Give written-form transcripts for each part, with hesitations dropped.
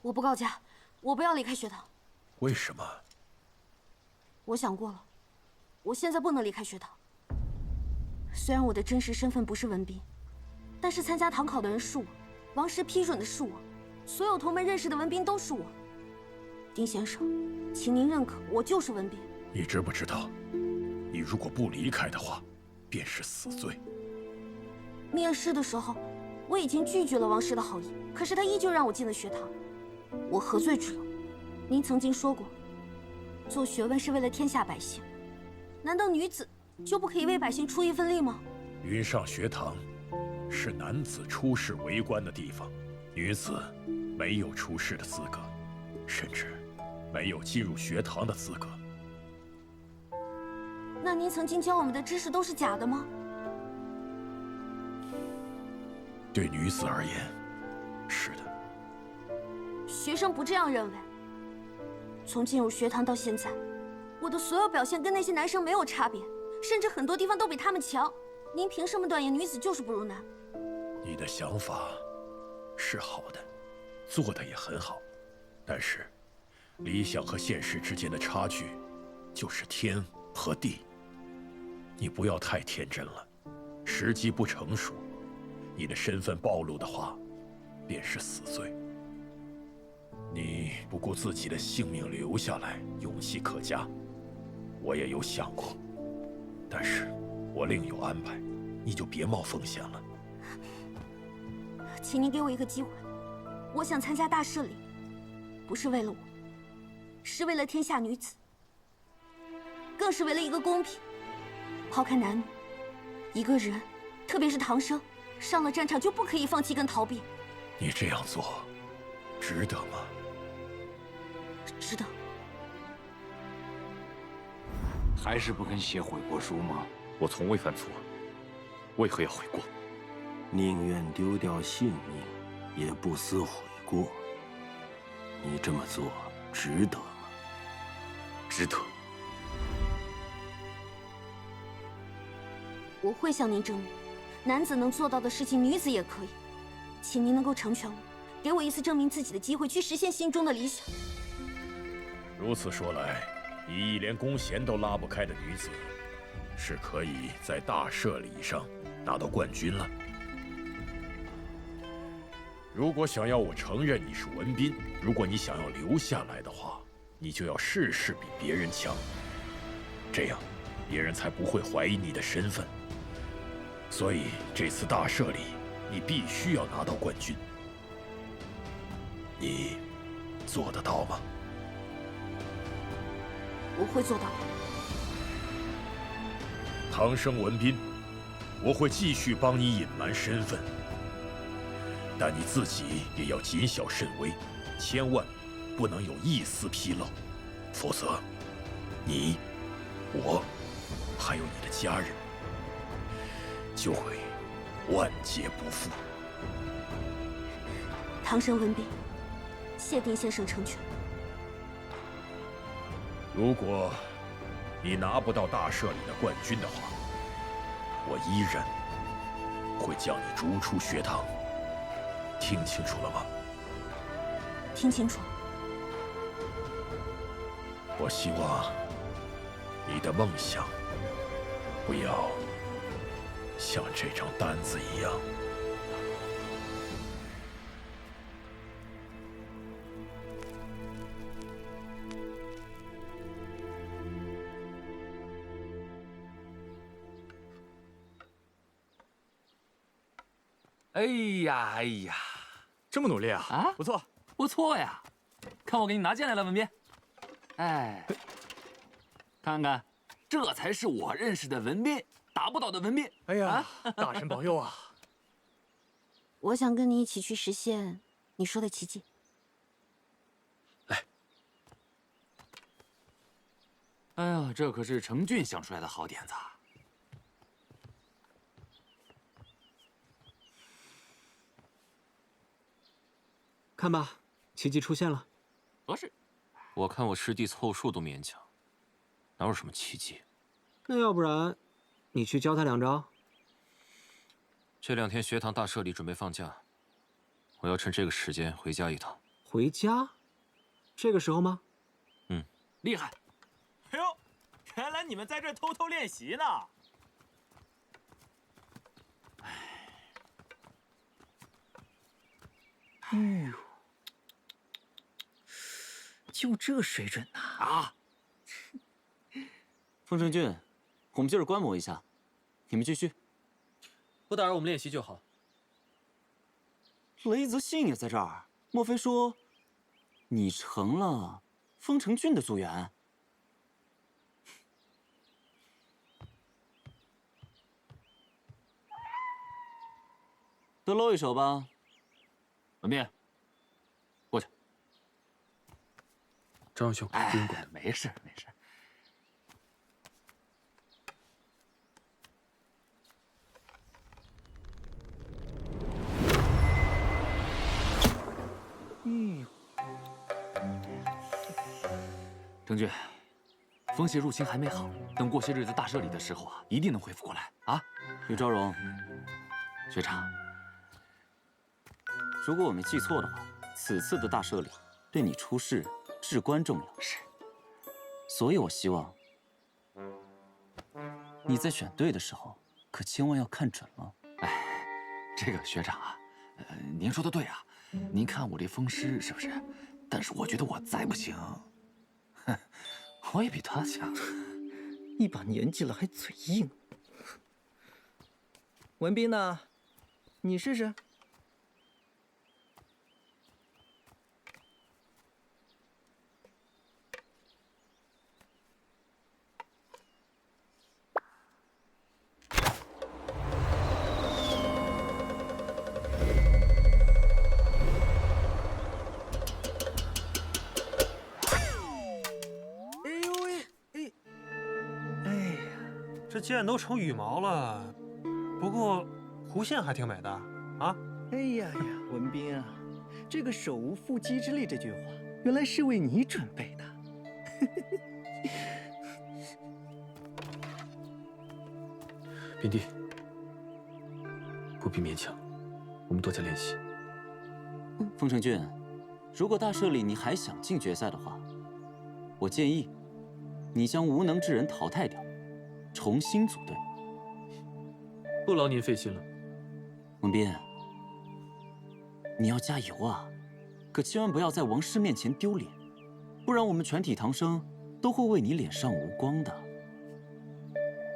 我不告假，我不要离开学堂。为什么？我想过了，我现在不能离开学堂。虽然我的真实身份不是文斌，但是参加堂考的人是我，王师批准的是我，所有同门认识的文斌都是我。丁先生，请您认可，我就是文斌。你知不知道，你如果不离开的话，便是死罪。面试的时候，我已经拒绝了王师的好意，可是他依旧让我进了学堂，我何罪之有？您曾经说过，做学问是为了天下百姓，难道女子就不可以为百姓出一份力吗？云上学堂是男子出仕为官的地方，女子没有出仕的资格，甚至没有进入学堂的资格。那您曾经教我们的知识都是假的吗？对女子而言，是的。学生不这样认为。从进入学堂到现在，我的所有表现跟那些男生没有差别，甚至很多地方都比他们强。您凭什么断言女子就是不如男？你的想法是好的，做的也很好，但是理想和现实之间的差距就是天和地。你不要太天真了，时机不成熟，你的身份暴露的话，便是死罪。你不顾自己的性命留下来，勇气可嘉，我也有想过，但是我另有安排，你就别冒风险了。请您给我一个机会，我想参加大社里，不是为了我，是为了天下女子，更是为了一个公平。抛开男女，一个人，特别是唐生，上了战场就不可以放弃跟逃避。你这样做，值得吗？值得。还是不肯写悔过书吗？我从未犯错，为何要悔过？宁愿丢掉性命，也不思悔过。你这么做值得吗？值得。我会向您证明，男子能做到的事情，女子也可以。请您能够成全我，给我一次证明自己的机会，去实现心中的理想。如此说来，以一连弓弦都拉不开的女子，是可以在大社礼上拿到冠军了。如果想要我承认你是文斌，如果你想要留下来的话，你就要事事比别人强，这样别人才不会怀疑你的身份。所以这次大社里，你必须要拿到冠军。你做得到吗？我会做到。唐生文斌，我会继续帮你隐瞒身份，但你自己也要谨小慎微，千万不能有一丝纰漏，否则你、我还有你的家人就会万劫不复。唐生文斌，谢丁先生成全。如果你拿不到大社里的冠军的话，我依然会将你逐出学堂。听清楚了吗？听清楚了。我希望你的梦想不要像这张单子一样。哎呀哎呀，这么努力啊！啊，不错，不错呀！看我给你拿剑来了，文斌。哎，看看，这才是我认识的文斌，打不倒的文斌。哎呀，大神保佑啊！我想跟你一起去实现你说的奇迹。来，哎呀，这可是程俊想出来的好点子。看吧，奇迹出现了。合适。我看我师弟凑数都勉强，哪有什么奇迹？那要不然，你去教他两招？这2天学堂大社里准备放假，我要趁这个时间回家一趟。回家？这个时候吗？厉害！哎呦，原来你们在这偷偷练习呢！哎呦，就这水准呐！啊！风城俊，我们就是观摩一下，你们继续。不打扰我们练习就好。雷泽信也在这儿，莫非说你成了风城俊的组员？得露一手吧。文斌，过去。张耀兄，不用管。没事没事。程俊，风邪入侵还没好，等过些日子大赦礼的时候啊，一定能恢复过来啊！于昭荣，学长，如果我没记错的话，此次的大赦礼对你出世至关重要。是，所以我希望你在选队的时候，可千万要看准了。哎，这个学长啊，您说的对啊，您看我这风师是不是？但是我觉得我再不行，哼，我也比他强。一把年纪了还嘴硬。文斌呢？你试试。这剑都成羽毛了，不过弧线还挺美的啊！哎呀呀，文斌啊，这个手无缚鸡之力这句话，原来是为你准备的。冰弟，不必勉强，我们多加练习。风城俊，如果大赦礼你还想进决赛的话，我建议你将无能之人淘汰掉，重新组队。不劳您费心了。文斌，你要加油啊！可千万不要在王师面前丢脸，不然我们全体堂生都会为你脸上无光的。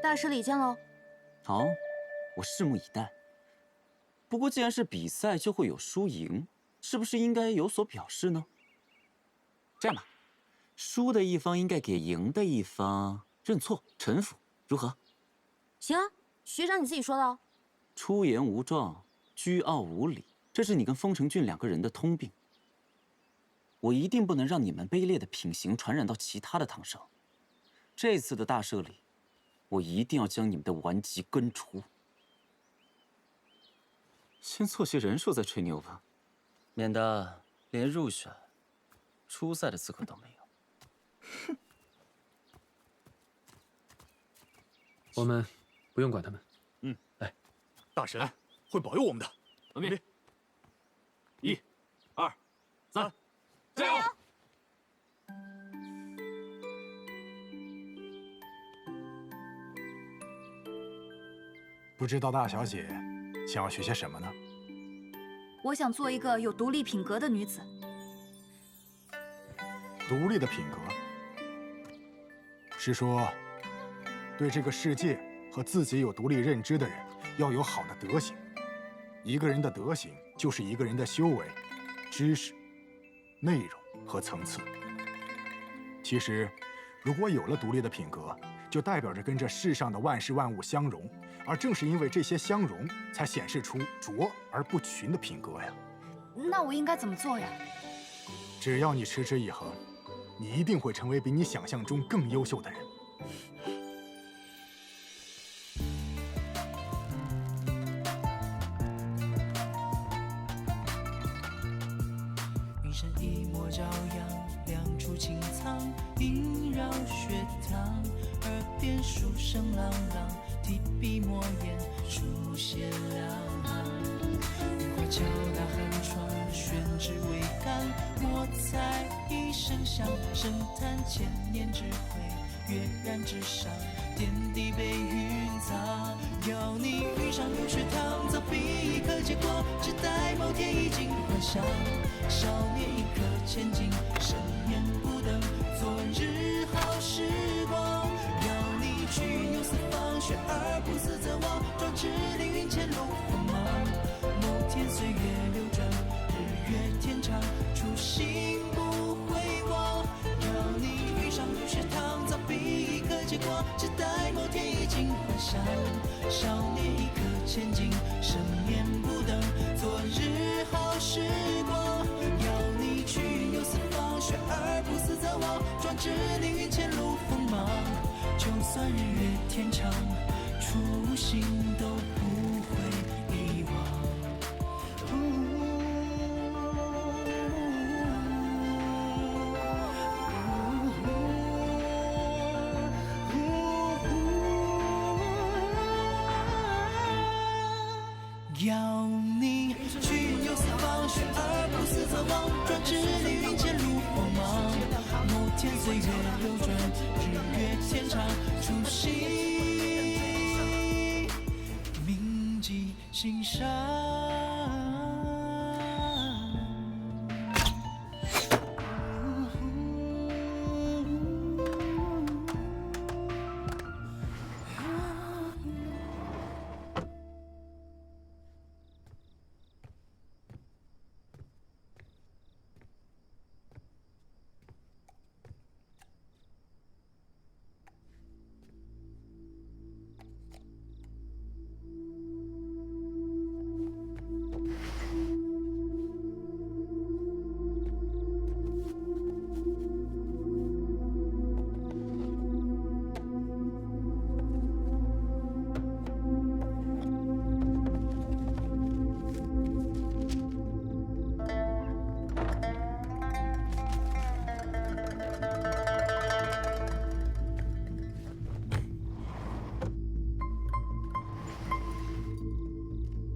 大师礼见喽。好，我拭目以待。不过既然是比赛，就会有输赢，是不是应该有所表示呢？这样吧，输的一方应该给赢的一方认错臣服，如何？行啊，学长你自己说的哦。出言无状，居傲无礼，这是你跟风城俊两个人的通病。我一定不能让你们卑劣的品行传染到其他的堂生。这次的大赦礼，我一定要将你们的顽疾根除。先凑些人数再吹牛吧，免得连入选、初赛的资格都没有。我们不用管他们。来，大神会保佑我们的。文斌，1、2、3，加油！不知道大小姐想要学些什么呢？我想做一个有独立品格的女子。独立的品格，是说对这个世界和自己有独立认知的人要有好的德行。一个人的德行就是一个人的修为、知识、内容和层次。其实，如果有了独立的品格，就代表着跟这世上的万事万物相融，而正是因为这些相融，才显示出浊而不群的品格呀。那我应该怎么做呀？只要你持之以恒，你一定会成为比你想象中更优秀的人。云深一抹朝阳，两处青苍萦绕学堂，耳边书声朗朗，提笔墨砚书写两行。敲打寒窗，宣纸为干，莫猜一声响，声叹千年智慧跃然纸上，天地被云藏。要你遇上入学堂，早笔一刻结果，只待某天衣锦还乡。少年一刻千金，盛宴不等昨日好时光。要你去游四方，学而不思则罔，壮志凌云前路锋芒。某天岁月流转，日月天长，初心不回望。要你遇上入学堂，早笔一刻结果，只待某天衣锦还乡。少年一刻千金，盛宴不等昨日好时光。要你去游四方，学而不思则罔，壮志凌云前路锋芒。就算日月天长，初心都不会遗忘。要你去游四方，学而不思则罔，壮志凌云前路锋芒。某天岁月流转，日月天长，初心铭记心上。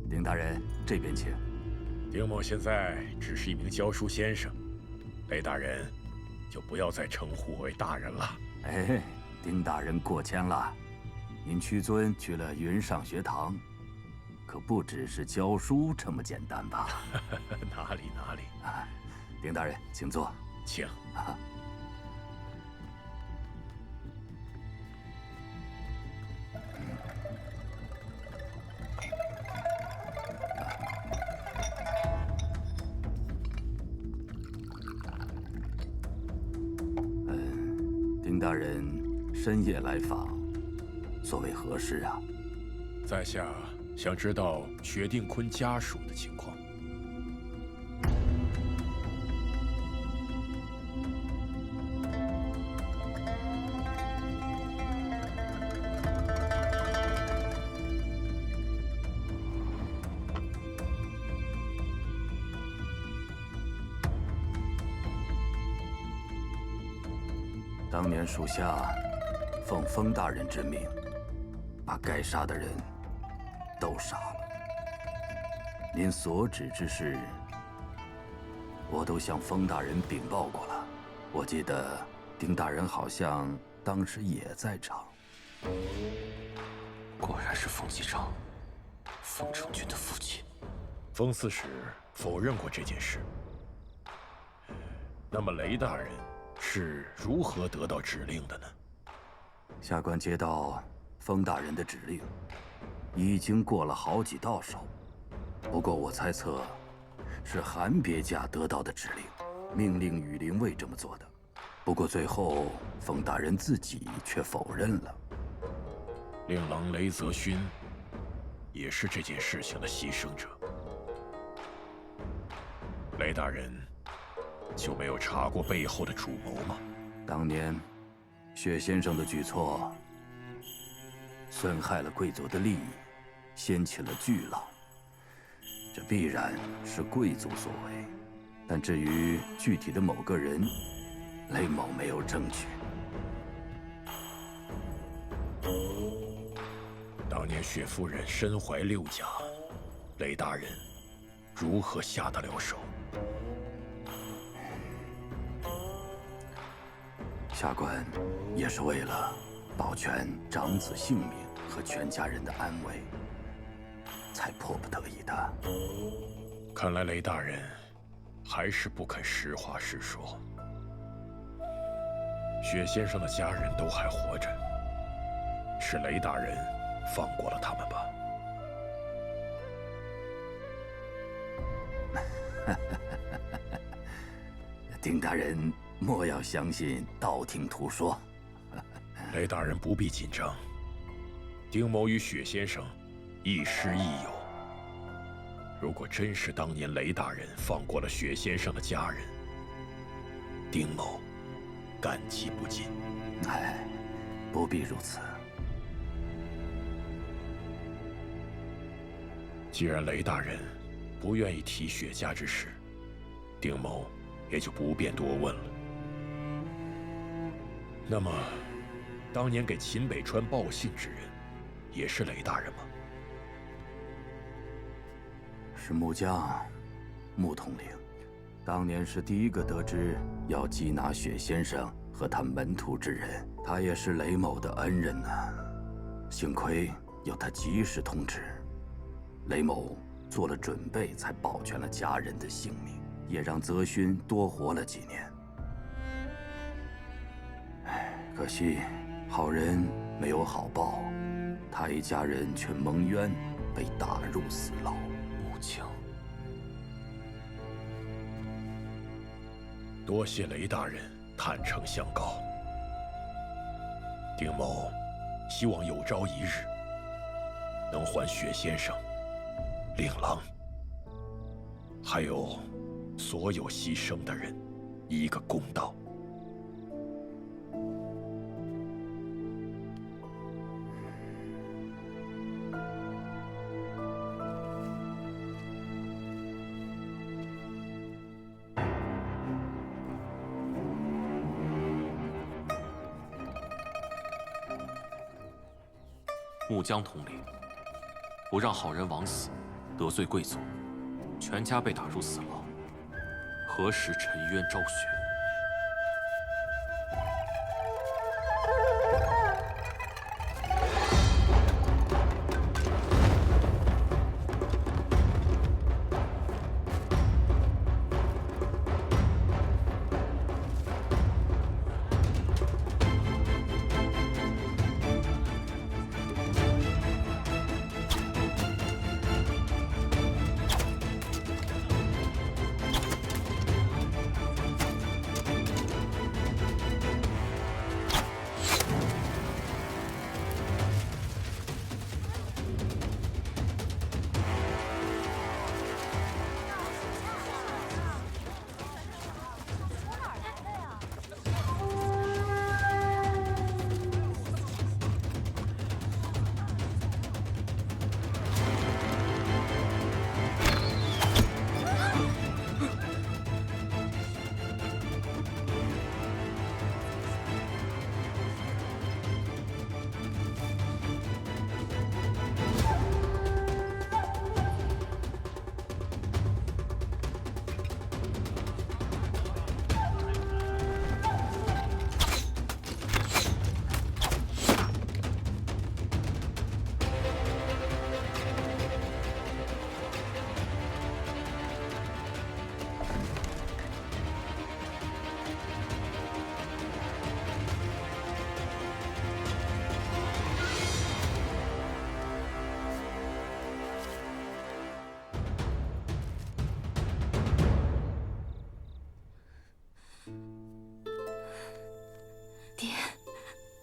丁大人，这边请。丁某现在只是一名教书先生，雷大人就不要再称呼我为大人了。哎，丁大人过谦了。您屈尊去了云上学堂，可不只是教书这么简单吧？哪里哪里。丁大人，请坐。请。丁大人深夜来访，所谓何事啊？在下想知道薛定坤家属的情况。当年属下奉封大人之命，把该杀的人都杀了。您所指之事，我都向封大人禀报过了。我记得丁大人好像当时也在场。果然是封继昌，封成俊的父亲。封刺史否认过这件事。那么雷大人是如何得到指令的呢？下官接到封大人的指令，已经过了好几道手。不过我猜测，是韩别驾得到的指令，命令羽林卫这么做的。不过最后，封大人自己却否认了。令郎雷泽勋也是这件事情的牺牲者。雷大人就没有查过背后的主谋吗？当年，薛先生的举措损害了贵族的利益，掀起了巨浪，这必然是贵族所为。但至于具体的某个人，雷某没有证据。当年薛夫人身怀6甲，雷大人如何下得了手？下官也是为了保全长子性命和全家人的安危，才迫不得已的。看来雷大人还是不肯实话实说。雪先生的家人都还活着，是雷大人放过了他们吧？丁大人莫要相信道听途说。雷大人不必紧张，丁某与雪先生亦师亦友。如果真是当年雷大人放过了雪先生的家人，丁某感激不尽。哎，不必如此。既然雷大人不愿意提雪家之事，丁某也就不便多问了。那么，当年给秦北川报信之人，也是雷大人吗？是木匠，穆统领，当年是第一个得知要缉拿雪先生和他门徒之人，他也是雷某的恩人呐。幸亏有他及时通知，雷某做了准备，才保全了家人的性命，也让泽勋多活了几年。可惜好人没有好报，他一家人却蒙冤，被打入死牢。木匠，多谢雷大人坦诚相告。丁某希望有朝一日能还雪先生、令郎，还有所有牺牲的人一个公道。木江统领，不让好人枉死，得罪贵族，全家被打入死牢，何时沉冤昭雪？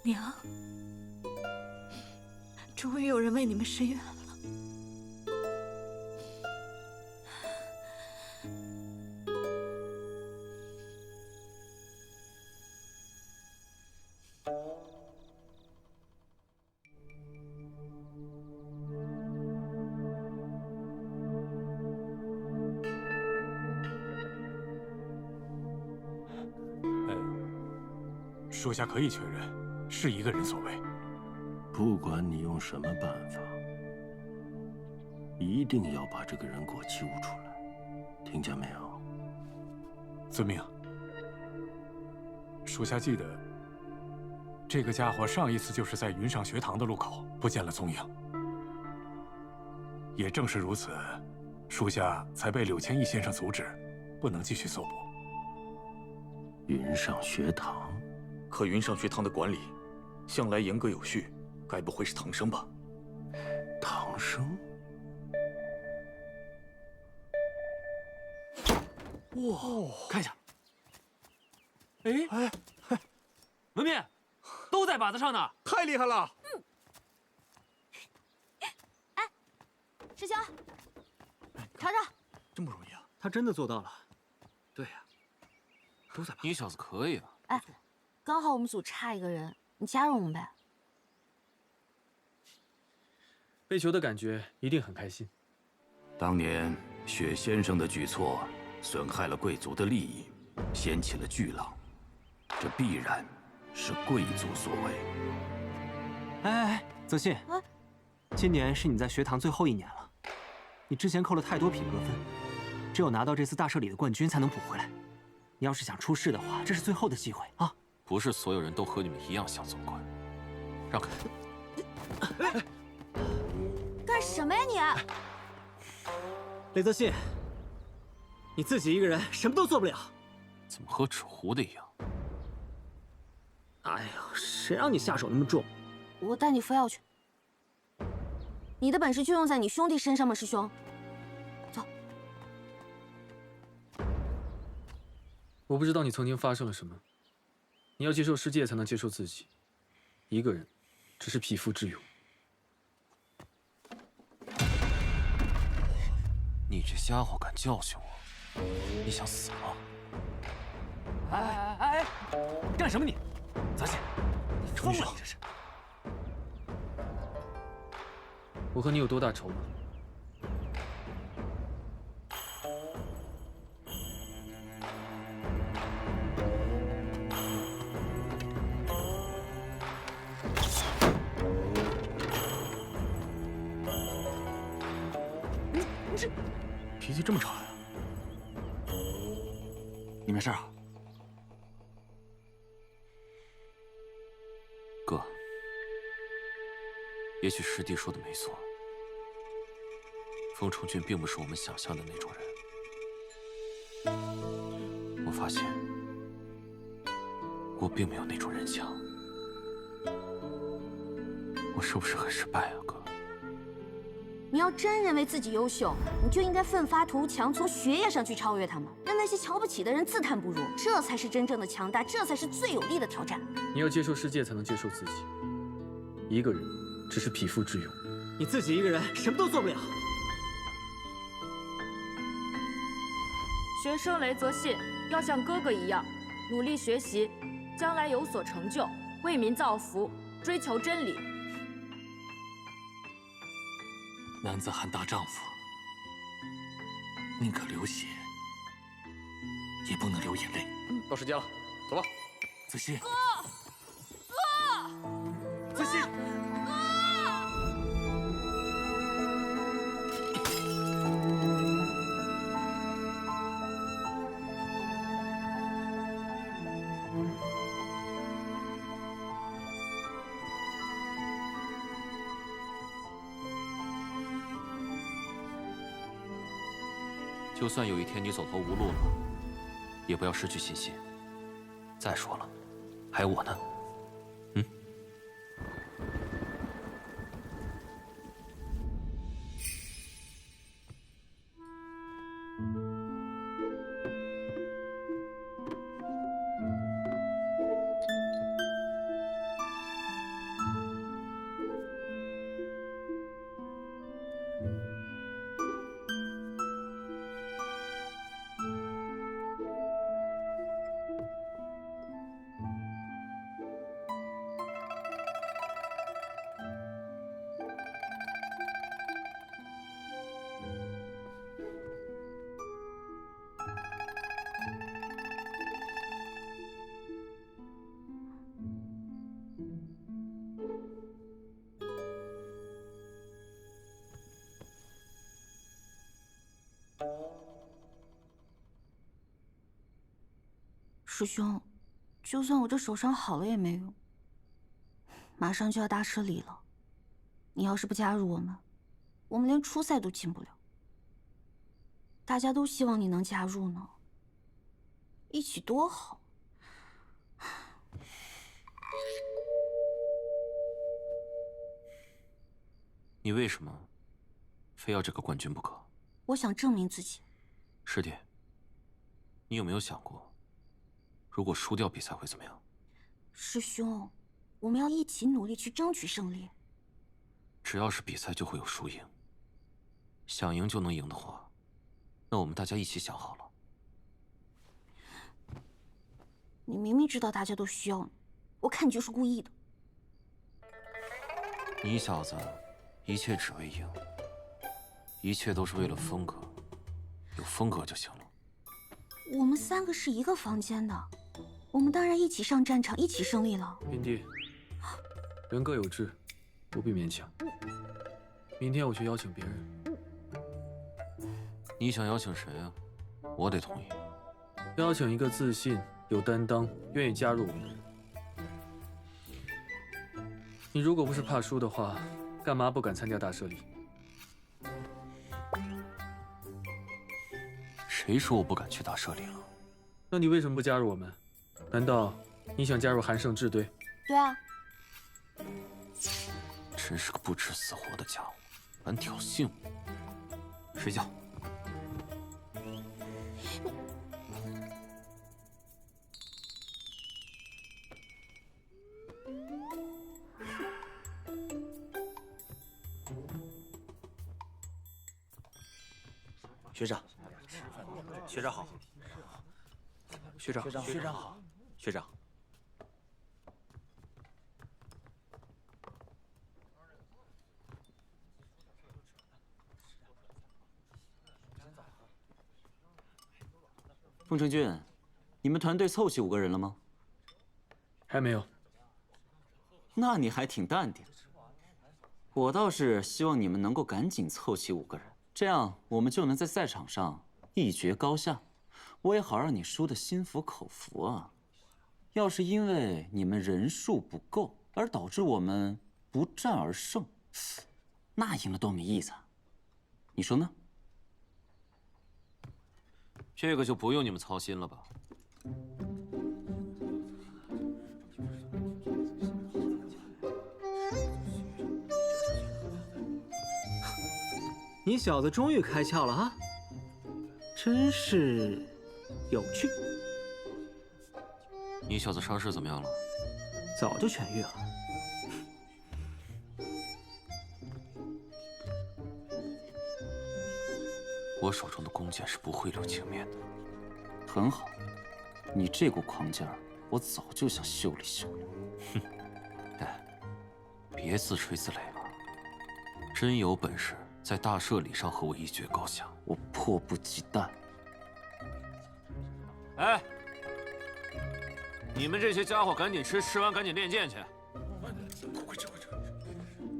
娘，终于有人为你们伸冤了。属下可以确认，是一个人所为。不管你用什么办法，一定要把这个人给我揪出来。听见没有？遵命。属下记得，这个家伙上一次就是在云上学堂的路口不见了踪影。也正是如此，属下才被柳千义先生阻止，不能继续搜捕。云上学堂，可云上学堂的管理向来严格有序，该不会是唐生吧？唐生？哇，看一下。哎，文斌，都在靶子上呢，太厉害了！哎，师兄，瞧瞧，这么容易啊？他真的做到了。对呀，都在靶子上。你小子可以啊！哎，刚好我们组差一个人，你加入我们呗。被囚的感觉一定很开心。当年雪先生的举措损害了贵族的利益，掀起了巨浪，这必然是贵族所为。哎，泽信，今年是你在学堂最后一年了，你之前扣了太多品格分，只有拿到这次大社里的冠军才能补回来。你要是想出世的话，这是最后的机会啊！不是所有人都和你们一样想走关，让开！干什么呀你？雷泽信，你自己一个人什么都做不了，怎么和纸糊的一样？哎呀，谁让你下手那么重？我带你服药去。你的本事就用在你兄弟身上吗，师兄？走。我不知道你曾经发生了什么，你要接受世界才能接受自己。一个人，只是匹夫之勇。你这家伙敢教训我，你想死吗？哎，干什么你？泽信，你疯了！你这是。我和你有多大仇吗？你这脾气这么差呀？你没事啊？哥，也许师弟说的没错，风城君并不是我们想象的那种人。我发现，我并没有那种人强。我是不是很失败啊，哥？你要真认为自己优秀，你就应该奋发图强，从学业上去超越他们，让那些瞧不起的人自叹不如，这才是真正的强大，这才是最有力的挑战。你要接受世界，才能接受自己。一个人，只是匹夫之勇。你自己一个人什么都做不了。学生雷泽信要像哥哥一样努力学习，将来有所成就，为民造福，追求真理。男子汉大丈夫，宁可流血，也不能流眼泪。到时间了，走吧。子信，哥，子信，就算有一天你走投无路了，也不要失去信心。再说了，还有我呢。师兄，就算我这手伤好了也没用。马上就要大赦礼了，你要是不加入我们连初赛都进不了。大家都希望你能加入呢，一起多好。你为什么非要这个冠军不可？我想证明自己。师弟，你有没有想过，如果输掉比赛会怎么样？师兄，我们要一起努力去争取胜利。只要是比赛就会有输赢，想赢就能赢的话，那我们大家一起想好了。你明明知道大家都需要你，我看你就是故意的。你小子，一切只为赢，一切都是为了风格，有风格就行了。我们3个是一个房间的，我们当然一起上战场，一起胜利了。云帝，人各有志，不必勉强。明天我去邀请别人。你想邀请谁啊？我得同意。邀请一个自信、有担当、愿意加入我们的人。你如果不是怕输的话，干嘛不敢参加大赦礼？谁说我不敢去大赦礼了？那你为什么不加入我们？难道你想加入韩胜志队？对啊。真是个不知死活的家伙，敢挑衅我！睡觉。学长，学长好。学长好。学长。风城俊，你们团队凑齐5个人了吗？还没有。那你还挺淡定。我倒是希望你们能够赶紧凑齐5个人，这样我们就能在赛场上一决高下，我也好让你输得心服口服啊。要是因为你们人数不够而导致我们不战而胜，那赢了多没意思啊！你说呢？这个就不用你们操心了吧？你小子终于开窍了啊！真是有趣。你小子伤势怎么样了？早就痊愈了。我手中的弓箭是不会留情面的。很好，你这股狂劲儿，我早就想修理修理。哼，别自吹自擂了。真有本事在大赦礼上和我一决高下，我迫不及待。哎，你们这些家伙赶紧吃，吃完赶紧练剑去。快吃！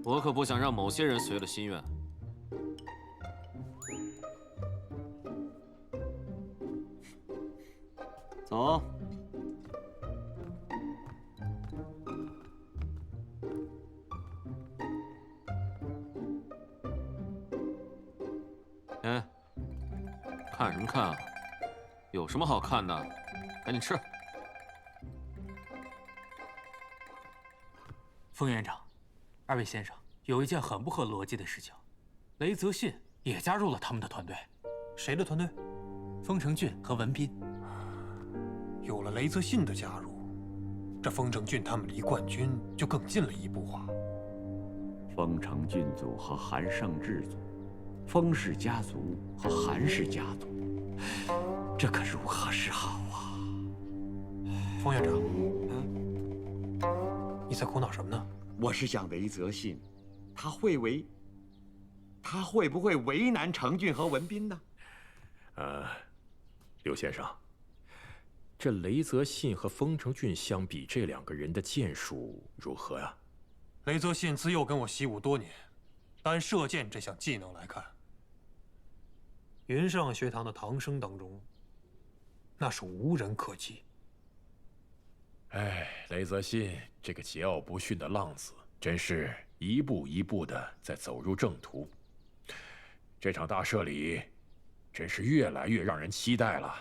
我可不想让某些人随了心愿。走。哎，看什么看啊？有什么好看的？赶紧吃。风院长，2位先生，有一件很不合逻辑的事情，雷泽信也加入了他们的团队。谁的团队？风城俊和文斌。有了雷泽信的加入，这风城俊他们离冠军就更近了一步啊！风城俊族和韩胜志族，风氏家族和韩氏家族，这可如何是好啊？风院长，你在苦恼什么呢？我是想雷泽信，他会不会为难程俊和文斌呢？刘先生，这雷泽信和风城俊相比，这2个人的剑术如何呀？雷泽信自幼跟我习武多年，单射箭这项技能来看，云上学堂的唐生当中，那是无人可及。哎，雷泽信这个桀骜不驯的浪子，真是一步一步的在走入正途。这场大赦礼，真是越来越让人期待了。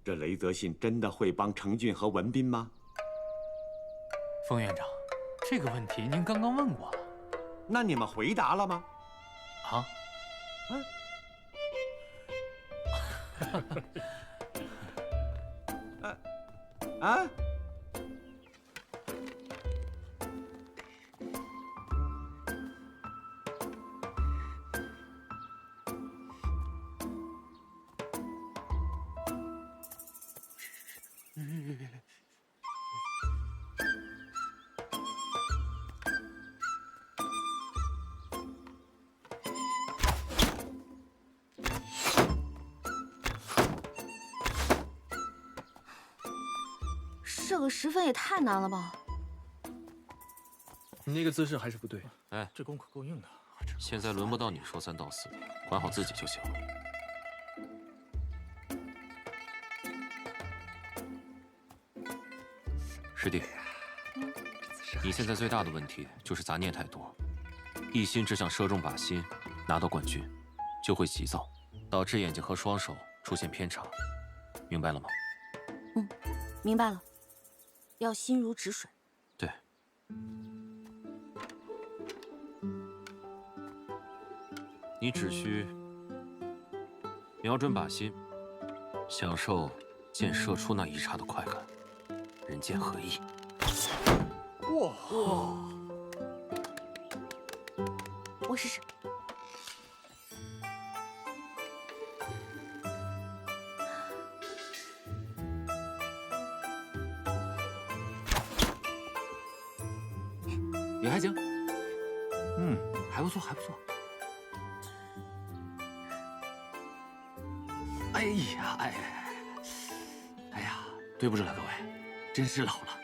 这雷泽信真的会帮程俊和文斌吗？冯院长，这个问题您刚刚问过了。那你们回答了吗？啊？啊？这个10分也太难了吧！你那个姿势还是不对。哎，这功可够硬的。现在轮不到你说3道4，管好自己就行了。师弟，你现在最大的问题就是杂念太多，一心只想射中靶心，拿到冠军，就会急躁，导致眼睛和双手出现偏差，明白了吗？嗯，明白了。要心如止水。对。你只需瞄准靶心，享受箭射出那一刹的快感，人剑合一。哇！我试试。也还行，还不错，还不错。哎呀，哎呀，对不住了各位，真是老了，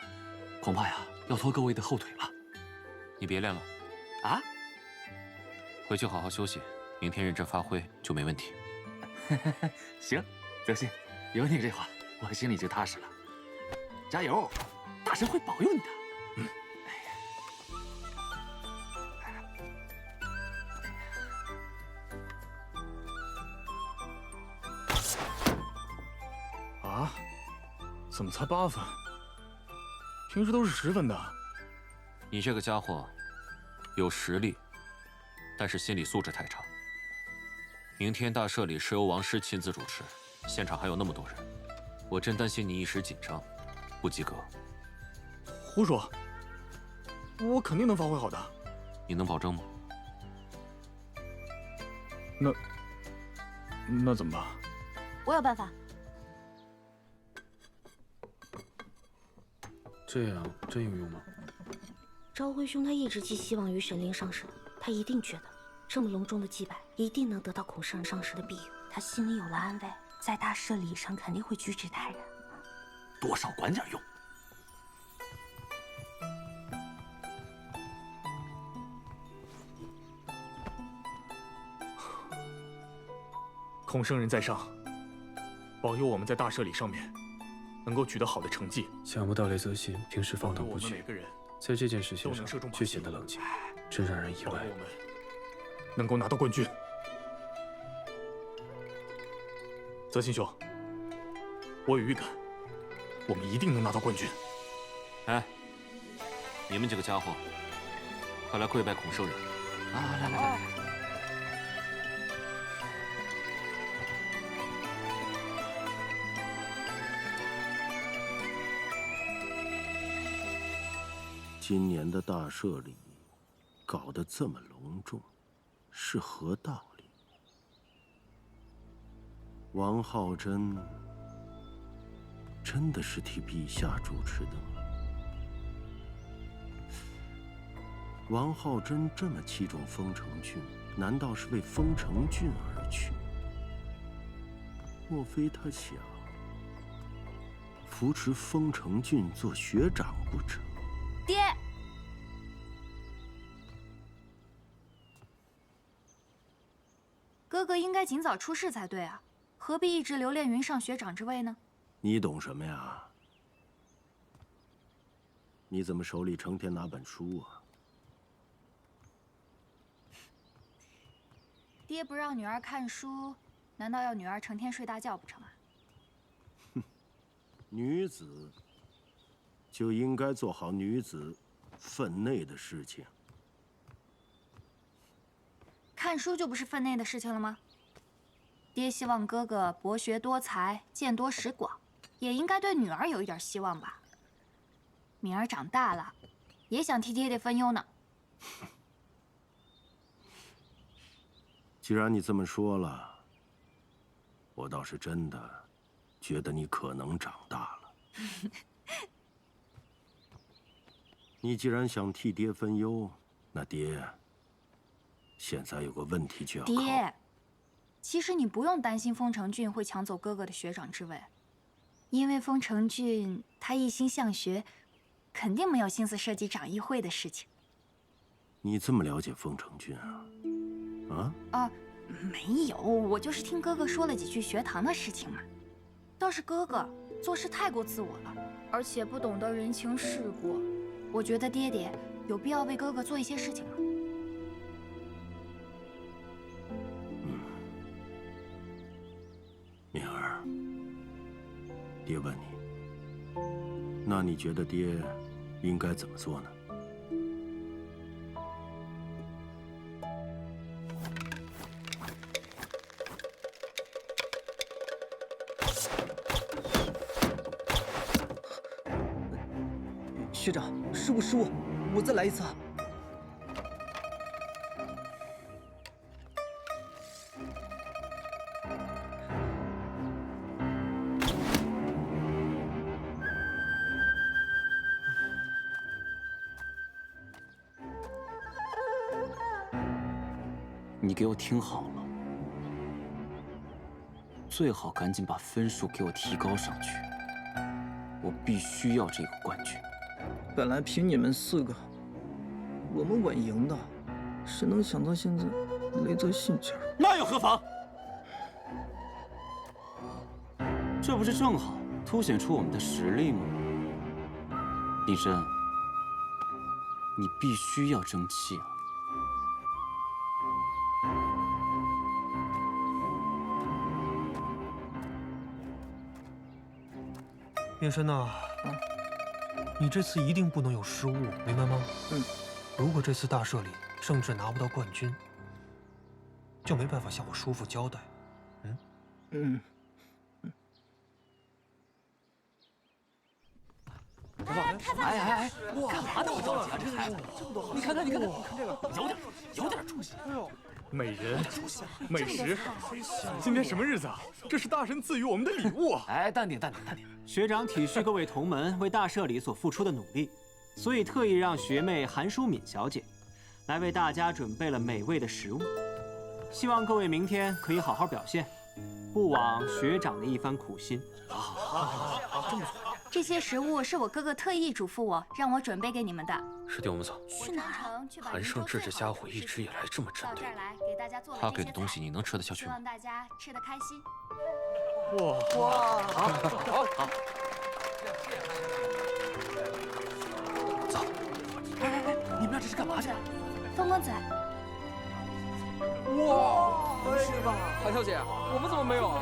恐怕呀要拖各位的后腿了。你别练了，啊？回去好好休息，明天认真发挥就没问题。行，泽信，有你这话，我心里就踏实了。加油，大神会保佑你的。啊？怎么才8分？平时都是10分的。你这个家伙，有实力，但是心理素质太差。明天大赦礼是由王师亲自主持，现场还有那么多人，我真担心你一时紧张，不及格。胡说！我肯定能发挥好的。你能保证吗？那怎么办？我有办法。这样真有用吗？昭辉兄他一直寄希望于神灵上神，他一定觉得这么隆重的祭拜一定能得到孔圣人上师的庇佑，他心里有了安慰，在大赦礼上肯定会举止泰然。多少管点用。孔圣人在上，保佑我们在大赦礼上面能够取得好的成绩。想不到雷泽信平时放荡不羁，在这件事情上却显得冷静，真让人意外。我们能够拿到冠军。泽信兄，我有预感，我们一定能拿到冠军。哎，你们几个家伙，快来跪拜孔圣人！啊，来！今年的大赦礼搞得这么隆重，是何道理？王浩真真的是替陛下主持的吗？王浩真这么器重丰城郡，难道是为丰城郡而去？莫非他想扶持丰城郡做学长不成？爹，哥哥应该尽早出世才对啊，何必一直留恋云上学长之位呢？你懂什么呀？你怎么手里成天拿本书啊？爹不让女儿看书，难道要女儿成天睡大觉不成啊？女子就应该做好女子分内的事情。看书就不是分内的事情了吗？爹希望哥哥博学多才，见多识广，也应该对女儿有一点希望吧。敏儿长大了，也想替爹爹分忧呢。既然你这么说了，我倒是真的觉得你可能长大了。你既然想替爹分忧，那爹现在有个问题就要考虑。爹，其实你不用担心丰城俊会抢走哥哥的学长之位，因为丰城俊他一心向学，肯定没有心思设计长议会的事情。你这么了解丰城俊啊？啊？没有，我就是听哥哥说了几句学堂的事情嘛。倒是哥哥做事太过自我了，而且不懂得人情世故。我觉得爹爹有必要为哥哥做一些事情了。敏儿，爹问你，那你觉得爹应该怎么做呢？学长，失误，我再来一次啊！你给我听好了，最好赶紧把分数给我提高上去，我必须要这个冠军。本来凭你们4个，我们稳赢的，谁能想到现在雷泽信这儿？那又何妨？这不是正好凸显出我们的实力吗？林深，你必须要争气啊！叶深呐，你这次一定不能有失误，明白吗？如果这次大社里胜志拿不到冠军，就没办法向我叔父交代。哎，干嘛那么着急啊？这孩子，你看，你看这个，有点出息。美人，美食，今天什么日子啊？这是大神赐予我们的礼物啊！哎，淡定。学长体恤各位同门为大社里所付出的努力，所以特意让学妹韩淑敏小姐来为大家准备了美味的食物，希望各位明天可以好好表现，不枉学长的一番苦心。好，这么说。这些食物是我哥哥特意嘱咐我，让我准备给你们的。师弟，我们走。去哪儿？韩胜志这家伙一直以来这么针对你，他给的东西你能吃得下去吗？希望大家吃得开心。哇，好，走。哎，你们俩这是干嘛去？风公子。哇，是吧？韩小姐，我们怎么没有啊？